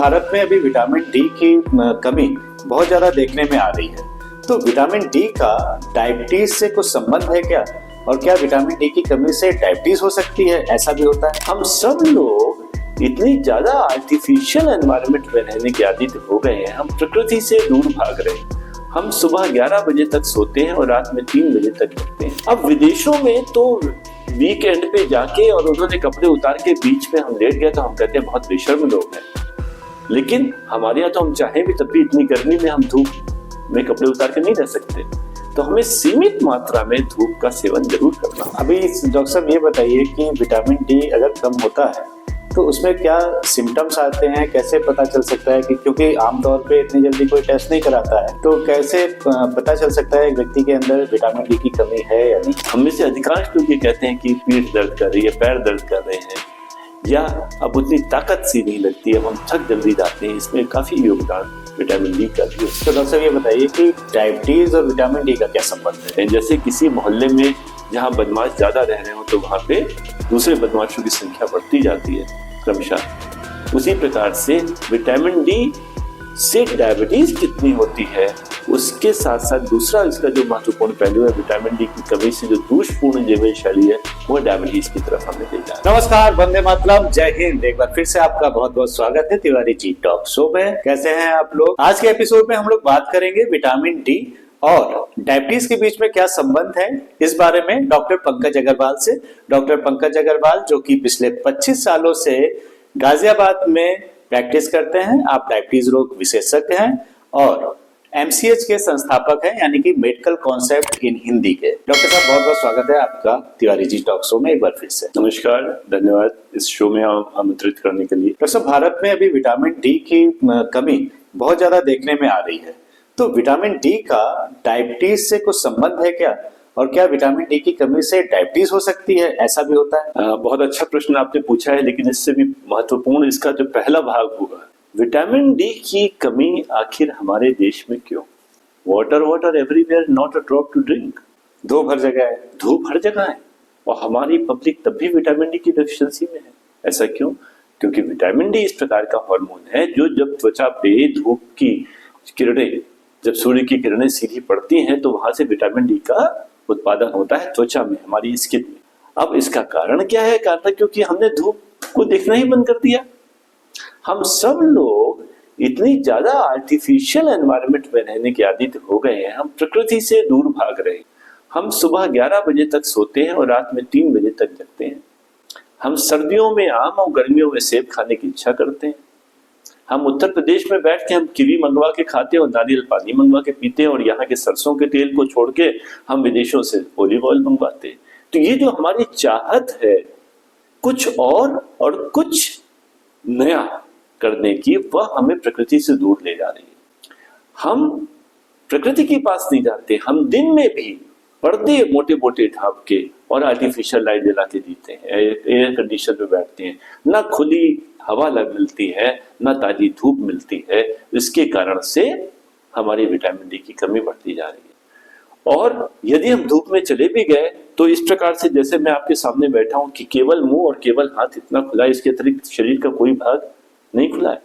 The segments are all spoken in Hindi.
भारत में अभी विटामिन डी की कमी बहुत ज्यादा देखने में आ रही है। तो विटामिन डी का डायबिटीज से कुछ संबंध है क्या? और क्या विटामिन डी की कमी से डायबिटीज हो सकती है? ऐसा भी होता है? हम सब लोग इतनी ज्यादा आर्टिफिशियल एनवायरनमेंट में रहने के आदी हो गए हैं, हम प्रकृति से दूर भाग रहे हैं। हम सुबह 11 बजे तक सोते हैं और रात में 3 बजे तक जगते हैं। अब विदेशों में तो वीकेंड पे जाके और उन्होंने कपड़े उतार के बीच में हम लेट गए तो हम कहते हैं बहुत बेशर्म लोग हैं। लेकिन हमारे यहाँ तो हम चाहे भी तब भी इतनी गर्मी में हम धूप में कपड़े उतार के नहीं रह सकते। तो हमें सीमित मात्रा में धूप का सेवन जरूर करना। अभी डॉक्टर साहब ये बताइए कि विटामिन डी अगर कम होता है तो उसमें क्या सिम्टम्स आते हैं, कैसे पता चल सकता है कि क्योंकि आमतौर पे इतनी जल्दी कोई टेस्ट नहीं कराता है, तो कैसे पता चल सकता है व्यक्ति के अंदर विटामिन डी की कमी है या नहीं? हम में से अधिकांश लोग ये कहते हैं कि पीठ दर्द कर रही है, पैर दर्द कर रहे हैं, या अब उतनी ताकत सी नहीं लगती है, हम थक जल्दी जाते हैं। इसमें काफी योगदान विटामिन डी का भी है। तो डॉक्टर साहब ये बताइए कि डायबिटीज और विटामिन डी का क्या संबंध है? जैसे किसी मोहल्ले में जहाँ बदमाश ज्यादा रह रहे हो तो वहाँ पे दूसरे बदमाशों की संख्या बढ़ती जाती है क्रमशः। उसी प्रकार से विटामिन डी से डायबिटीज कितनी होती है, उसके साथ साथ दूसरा इसका जो महत्वपूर्ण पहलू है, विटामिन डी की कमी से जो दोषपूर्ण जीवन शैली है वो डायबिटीज की तरफ हमें ले जा रहा है। नमस्कार, वंदे मातरम, जय हिंद। एक बार फिर से आपका बहुत बहुत स्वागत है तिवारी जी टॉक शो में। कैसे हैं आप लोग? आज के एपिसोड में हम लोग बात करेंगे विटामिन डी और डायबिटीज के बीच में क्या संबंध है, इस बारे में डॉक्टर पंकज अग्रवाल से। डॉक्टर पंकज अग्रवाल जो कि पिछले 25 सालों से गाजियाबाद में प्रैक्टिस करते हैं। आप डायबिटीज रोग विशेषज्ञ हैं और एमसीएच के संस्थापक हैं, यानी कि मेडिकल कॉन्सेप्ट इन हिंदी के। डॉक्टर साहब बहुत बहुत स्वागत है आपका तिवारी जी टॉक शो में एक बार फिर से। नमस्कार, धन्यवाद इस शो में आमंत्रित करने के लिए। डॉक्टर साहब, भारत में अभी विटामिन डी की कमी बहुत ज्यादा देखने में आ रही है। तो विटामिन डी का डायबिटीज से कुछ संबंध है क्या? और क्या विटामिन डी की कमी से डायबिटीज हो सकती है? ऐसा भी होता है? बहुत अच्छा प्रश्न आपने पूछा है, लेकिन इससे भी महत्वपूर्ण इसका जो पहला भाग हुआ, विटामिन डी की कमी आखिर हमारे देश में क्यों? Water water everywhere, not a drop to drink. धूप हर जगह है, धूप हर जगह है और हमारी पब्लिक तब भी विटामिन डी की डेफिशिएंसी में है। ऐसा क्यों? क्योंकि विटामिन डी इस प्रकार का हार्मोन है जो जब त्वचा पे धूप की किरणें, जब सूर्य की किरणें सीधी पड़ती हैं तो वहां से विटामिन डी का उत्पादन होता है त्वचा में, हमारी स्किन में। अब इसका कारण क्या है? कारण क्योंकि हमने धूप को देखना ही बंद कर दिया। हम सब लोग इतनी ज्यादा आर्टिफिशियल एनवायरनमेंट में रहने के आदी हो गए हैं, हम प्रकृति से दूर भाग रहे हैं। हम सुबह 11 बजे तक सोते हैं और रात में 3 बजे तक जगते हैं। हम सर्दियों में आम और गर्मियों में सेब खाने की इच्छा करते हैं। हम उत्तर प्रदेश में बैठ के हम कीवी मंगवा के खाते हैं और नारियल पानी मंगवा के पीते हैं, और यहाँ के सरसों के तेल को छोड़ के हम विदेशों से ऑलिव ऑयल मंगवाते हैं। तो ये जो हमारी चाहत है कुछ और कुछ नया करने की, वह हमें प्रकृति से दूर ले जा रही है। हम प्रकृति के पास नहीं जाते। हम दिन में भी पर्दे मोटे मोटे ढांप के और आर्टिफिशियल लाइट जला के जीते हैं, एयर कंडीशन में बैठते हैं, ना खुली हवा मिलती है, ना ताजी धूप मिलती है। इसके कारण से हमारी विटामिन डी की कमी बढ़ती जा रही है। और यदि हम धूप में चले भी गए तो इस प्रकार से, जैसे मैं आपके सामने बैठा हूं कि केवल मुंह और केवल हाथ इतना खुला है, इसके अतिरिक्त शरीर का कोई भाग नहीं खुला है।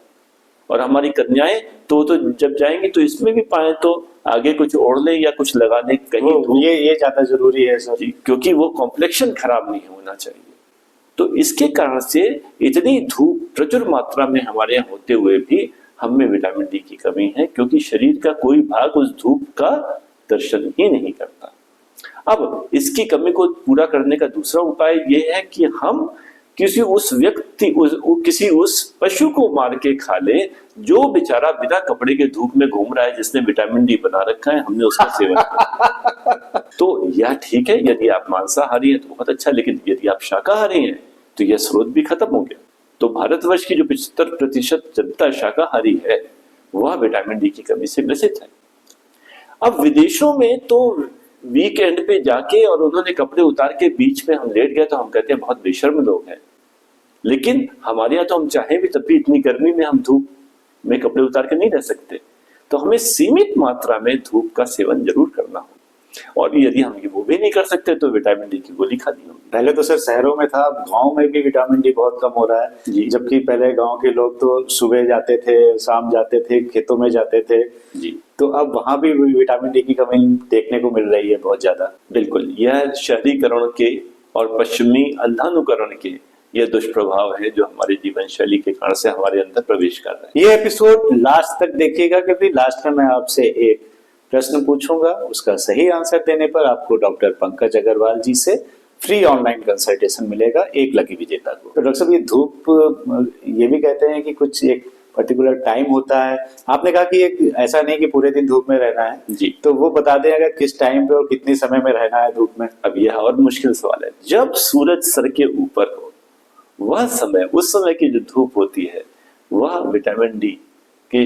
और हमारी कन्याएं तो जब जाएंगी तो इसमें भी पाए तो आगे कुछ ओढ़ ले या कुछ लगा ले कहीं। ये ज्यादा जरूरी है सर, क्योंकि वो कॉम्प्लेक्शन खराब नहीं होना चाहिए। तो इसके कारण से इतनी धूप प्रचुर मात्रा में हमारे यहाँ होते हुए भी हम में विटामिन डी की कमी है, क्योंकि शरीर का कोई भाग उस धूप का दर्शन ही नहीं करता। अब इसकी कमी को पूरा करने का दूसरा उपाय ये है कि हम किसी उस पशु को मार के खा ले जो बेचारा बिना कपड़े के धूप में घूम रहा है, जिसने विटामिन डी बना रखा है, हमने उसका सेवन किया। तो यह ठीक है, यदि आप मांसाहारी हैं तो बहुत अच्छा, लेकिन यदि आप शाकाहारी हैं तो यह स्रोत भी खत्म हो गया। तो भारतवर्ष की जो 75% जनता शाकाहारी है वह विटामिन डी की कमी से ग्रसित है। अब विदेशों में तो वीकेंड पे जाके और उन्होंने कपड़े उतार के बीच में हम लेट गए तो हम कहते हैं बहुत बेशर्म लोग हैं। लेकिन हमारे यहाँ तो हम चाहे भी तब भी इतनी गर्मी में हम धूप में कपड़े उतार के नहीं रह सकते। तो हमें सीमित मात्रा में धूप का सेवन जरूर करना हो। और यदि हम वो भी नहीं कर सकते तो विटामिन डी की गोली खानी होगी। पहले तो सर शहरों में था, अब गांव में भी विटामिन डी बहुत कम हो रहा है। जी। जबकि पहले गांव के लोग तो सुबह जाते थे, शाम जाते थे, खेतों में जाते थे। जी तो अब वहां भी विटामिन डी की कमी देखने को मिल रही है बहुत ज्यादा। बिल्कुल, यह शहरीकरण के और पश्चिमी अंधानुकरण के यह दुष्प्रभाव है जो हमारे जीवन शैली के कारण से हमारे अंदर प्रवेश कर रहे हैं। ये एपिसोड लास्ट तक देखिएगा, क्योंकि लास्ट में मैं आपसे एक प्रश्न पूछूंगा, उसका सही आंसर देने पर आपको डॉक्टर पंकज अग्रवाल जी से फ्री ऑनलाइन कंसल्टेशन मिलेगा, एक लकी विजेता को। तो डॉक्टर साहब, ये धूप, ये भी कहते हैं कि कुछ एक पर्टिकुलर टाइम होता है। आपने कहा कि एक ऐसा नहीं कि पूरे दिन धूप में रहना है जी। तो वो बता दें अगर किस टाइम पे और कितने समय में रहना है धूप में। अब यह और मुश्किल सवाल है। जब सूरज सर के ऊपर हो वह समय, उस समय की जो धूप होती है वह विटामिन डी के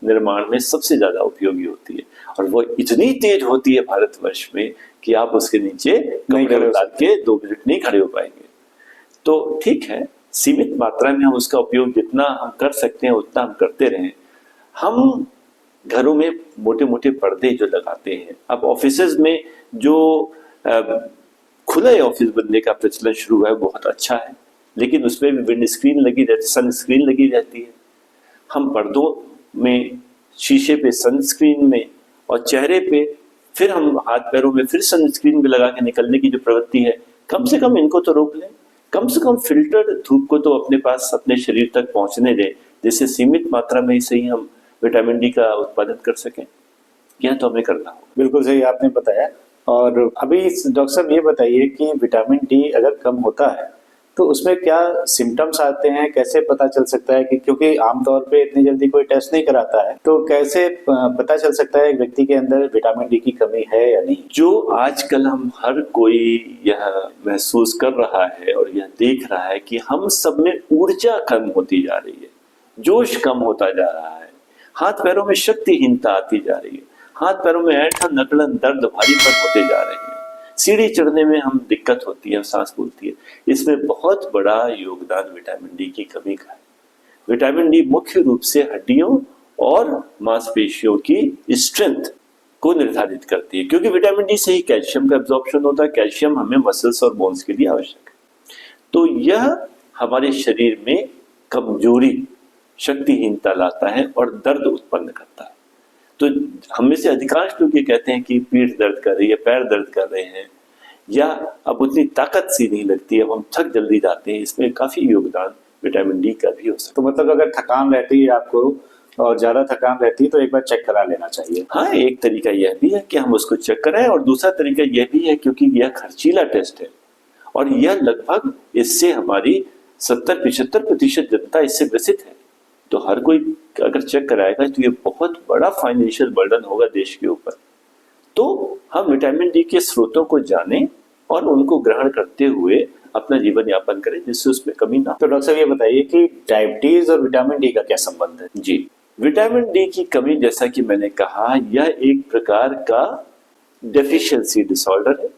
निर्माण में सबसे ज्यादा उपयोगी होती है, और वो इतनी तेज होती है भारतवर्ष में कि आप उसके नीचे कपड़े उतार के 2 मिनट नहीं खड़े हो पाएंगे। तो ठीक है, सीमित मात्रा में हम उसका उपयोग जितना हम कर सकते हैं उतना हम करते रहें। हम घरों में मोटे मोटे पर्दे जो लगाते हैं, अब ऑफिसेज में जो खुले ऑफिस बनने का प्रचलन शुरू हुआ है बहुत अच्छा है, लेकिन उसमें भी विंड स्क्रीन लगी रहती, सन स्क्रीन लगी रहती है। हम पर्दों में, शीशे पे सनस्क्रीन में, और चेहरे पे फिर हम हाथ पैरों में फिर सनस्क्रीन भी लगा के निकलने की जो प्रवृत्ति है, कम से कम इनको तो रोक लें। कम से कम फिल्टर्ड धूप को तो अपने पास, अपने शरीर तक पहुंचने दें, जिससे सीमित मात्रा में ही सही हम विटामिन डी का उत्पादन कर सकें। यह तो हमें करना होगा। बिल्कुल सही आपने बताया। और अभी डॉक्टर साहब ये बताइए कि विटामिन डी अगर कम होता है तो उसमें क्या सिम्टम्स आते हैं, कैसे पता चल सकता है कि, क्योंकि आमतौर पे इतनी जल्दी कोई टेस्ट नहीं कराता है, तो कैसे पता चल सकता है एक व्यक्ति के अंदर विटामिन डी की कमी है या नहीं? जो आजकल हम हर कोई यह महसूस कर रहा है और यह देख रहा है कि हम सब में ऊर्जा कम होती जा रही है, जोश कम होता जा रहा है, हाथ पैरों में शक्तिहीनता आती जा रही है, हाथ पैरों में ऐंठन नकड़न दर्द भारीपन होते जा रहे हैं, सीढ़ी चढ़ने में हम दिक्कत होती है, सांस फूलती है। इसमें बहुत बड़ा योगदान विटामिन डी की कमी का है। विटामिन डी मुख्य रूप से हड्डियों और मांसपेशियों की स्ट्रेंथ को निर्धारित करती है, क्योंकि विटामिन डी से ही कैल्शियम का एब्जॉर्प्शन होता है। कैल्शियम हमें मसल्स और बोन्स के लिए आवश्यक है। तो यह हमारे शरीर में कमजोरी, शक्तिहीनता लाता है और दर्द उत्पन्न करता है। तो हम में से अधिकांश लोग ये कहते हैं कि पीठ दर्द कर रही है, पैर दर्द कर रहे हैं, या अब उतनी ताकत सी नहीं लगती है, हम थक जल्दी जाते हैं। इसमें काफी योगदान विटामिन डी का भी हो सकता है। तो मतलब अगर थकान रहती है आपको और ज्यादा थकान रहती है तो एक बार चेक करा लेना चाहिए। हाँ, एक तरीका यह भी है कि हम उसको चेक कराएं, और दूसरा तरीका यह भी है क्योंकि यह खर्चीला टेस्ट है और यह लगभग, इससे हमारी 70-75% जनता इससे ग्रसित है। तो हर कोई अगर चेक कराएगा तो ये बहुत बड़ा फाइनेंशियल बर्डन होगा देश के ऊपर। तो हम विटामिन डी के स्रोतों को जानें और उनको ग्रहण करते हुए अपना जीवन यापन करें, जिससे उसमें कमी ना। तो डॉक्टर साहब ये बताइए कि डायबिटीज और विटामिन डी का क्या संबंध है? जी, विटामिन डी की कमी, जैसा कि मैंने कहा, यह एक प्रकार का डेफिशिएंसी डिसऑर्डर है,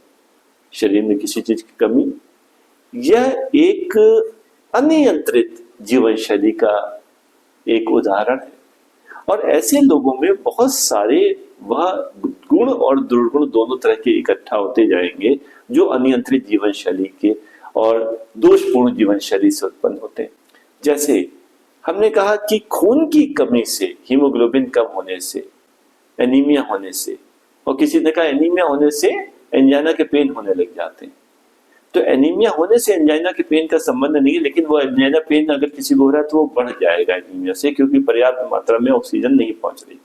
शरीर में किसी चीज की कमी। यह एक अनियंत्रित जीवन शैली का एक उदाहरण है, और ऐसे लोगों में बहुत सारे वह गुण और दुर्गुण दोनों तरह के इकट्ठा होते जाएंगे, जो अनियंत्रित जीवन शैली के और दोषपूर्ण जीवन शैली से उत्पन्न होते हैं। जैसे हमने कहा कि खून की कमी से, हीमोग्लोबिन कम होने से, एनीमिया होने से, और किसी ने कहा एनीमिया होने से एंजाइना के पेन होने लग जाते हैं। तो एनीमिया होने से एंजाइना के पेन का संबंध नहीं है, लेकिन वो एंजाइना पेन अगर किसी को हो रहा है तो वो बढ़ जाएगा एनीमिया से, क्योंकि पर्याप्त मात्रा में ऑक्सीजन नहीं पहुंच रही।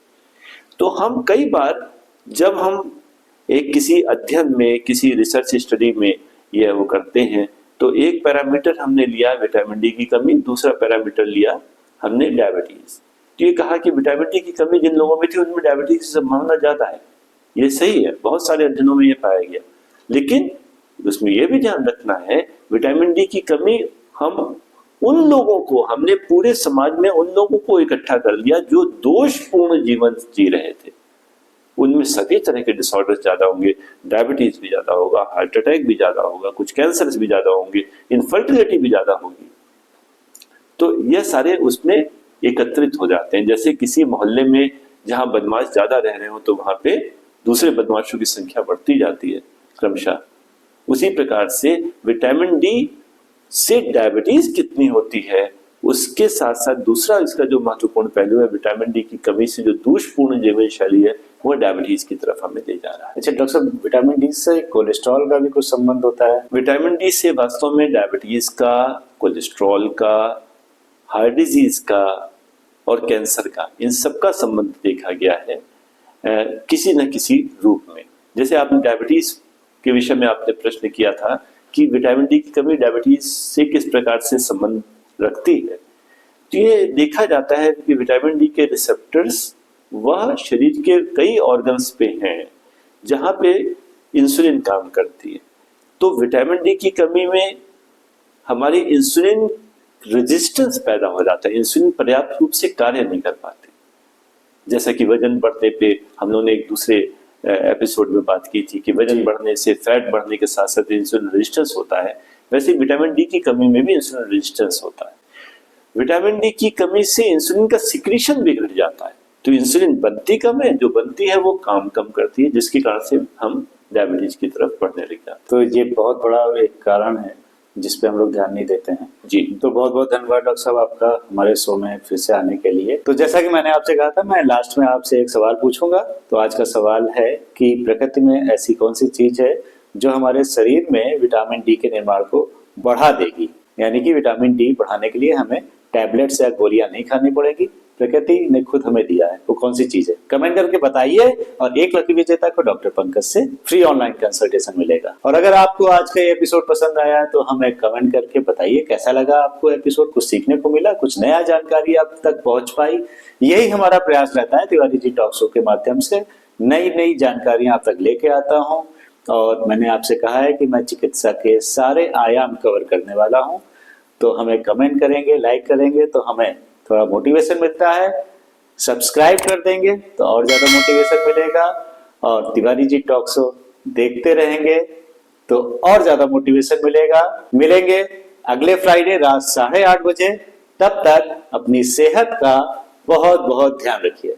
तो हम कई बार जब हम एक किसी अध्ययन में, किसी रिसर्च स्टडी में यह वो करते हैं, तो एक पैरामीटर हमने लिया विटामिन डी की कमी, दूसरा पैरामीटर लिया हमने डायबिटीज। तो ये कहा कि विटामिन डी की कमी जिन लोगों में थी उनमें डायबिटीज की संभावना ज्यादा है। ये सही है, बहुत सारे अध्ययनों में ये पाया गया, लेकिन उसमें यह भी ध्यान रखना है विटामिन डी की कमी हम उन लोगों को, हमने पूरे समाज में उन लोगों को इकट्ठा कर लिया जो दोषपूर्ण जीवन जी रहे थे। उनमें सभी तरह के डिसऑर्डर्स ज्यादा होंगे, डायबिटीज भी ज्यादा होगा, हार्ट अटैक भी ज्यादा होगा, कुछ कैंसर्स भी ज्यादा होंगे, इनफर्टिलिटी भी ज्यादा होगी। तो यह सारे उसमें एकत्रित हो जाते हैं। जैसे किसी मोहल्ले में जहां बदमाश ज्यादा रह रहे हो तो वहां पे दूसरे बदमाशों की संख्या बढ़ती जाती है क्रमशः, उसी प्रकार से विटामिन डी से डायबिटीज कितनी होती है, उसके साथ साथ दूसरा इसका जो महत्वपूर्ण पहलू है, विटामिन डी की कमी से जो दोषपूर्ण जीवन शैली है वो डायबिटीज की तरफ हमें ले जा रहा है। अच्छा डॉक्टर साहब, विटामिन डी से कोलेस्ट्रॉल का भी कुछ संबंध होता है? विटामिन डी से वास्तव में डायबिटीज का, कोलेस्ट्रॉल का, हार्ट डिजीज का और कैंसर का, इन सबका संबंध देखा गया है किसी न किसी रूप में। जैसे आपने डायबिटीज के विषय में आपने प्रश्न किया था कि विटामिन डी की कमी डायबिटीज से किस प्रकार से संबंध रखती है, तो ये देखा जाता है कि विटामिन डी के रिसेप्टर्स वह शरीर के कई ऑर्गन्स पे हैं जहां पे इंसुलिन काम करती है। तो विटामिन डी की कमी में हमारी इंसुलिन रेजिस्टेंस पैदा हो जाता है, इंसुलिन पर्याप्त रूप से कार्य नहीं कर पाते। जैसा कि वजन बढ़ने पे हम लोगों ने एक दूसरे एपिसोड में बात की थी कि वजन बढ़ने से, फैट बढ़ने के साथ साथ इंसुलिन रेजिस्टेंस होता है, वैसे विटामिन डी की कमी में भी इंसुलिन रेजिस्टेंस होता है। विटामिन डी की कमी से इंसुलिन का सिक्रीशन भी घट जाता है, तो इंसुलिन बनती कम है, जो बनती है वो काम कम करती है, जिसके कारण से हम डायबिटीज की तरफ बढ़ने लग जाते हैं। तो ये बहुत बड़ा एक कारण है जिसपे हम लोग ध्यान नहीं देते हैं जी। तो बहुत बहुत धन्यवाद डॉक्टर साहब आपका हमारे शो में फिर से आने के लिए। तो जैसा कि मैंने आपसे कहा था, मैं लास्ट में आपसे एक सवाल पूछूंगा। तो आज का सवाल है कि प्रकृति में ऐसी कौन सी चीज है जो हमारे शरीर में विटामिन डी के निर्माण को बढ़ा देगी, यानी कि विटामिन डी बढ़ाने के लिए हमें टैबलेट्स या गोलियां नहीं खानी पड़ेगी, प्रकृति ने खुद हमें दिया है। वो कौन सी चीज है, कमेंट करके बताइए। और एक लकी विजेता को डॉक्टर पंकज से फ्री ऑनलाइन कंसल्टेशन मिलेगा। और अगर आपको आज का एपिसोड पसंद आया है तो हमें कमेंट करके बताइए कैसा लगा आपको एपिसोड, कुछ सीखने को मिला, कुछ नया जानकारी आप तक पहुंच पाई। यही हमारा प्रयास रहता है तिवारी जी टॉक शो के माध्यम से नई नई जानकारियां आप तक लेके आता हूँ। और मैंने आपसे कहा है कि मैं चिकित्सा के सारे आयाम कवर करने वाला हूँ। तो हमें कमेंट करेंगे, लाइक करेंगे तो हमें थोड़ा मोटिवेशन मिलता है, सब्सक्राइब कर देंगे तो और ज्यादा मोटिवेशन मिलेगा, और तिवारी जी टॉक शो देखते रहेंगे तो और ज्यादा मोटिवेशन मिलेगा। मिलेंगे अगले फ्राइडे रात 8:30 बजे। तब तक अपनी सेहत का बहुत बहुत ध्यान रखिए।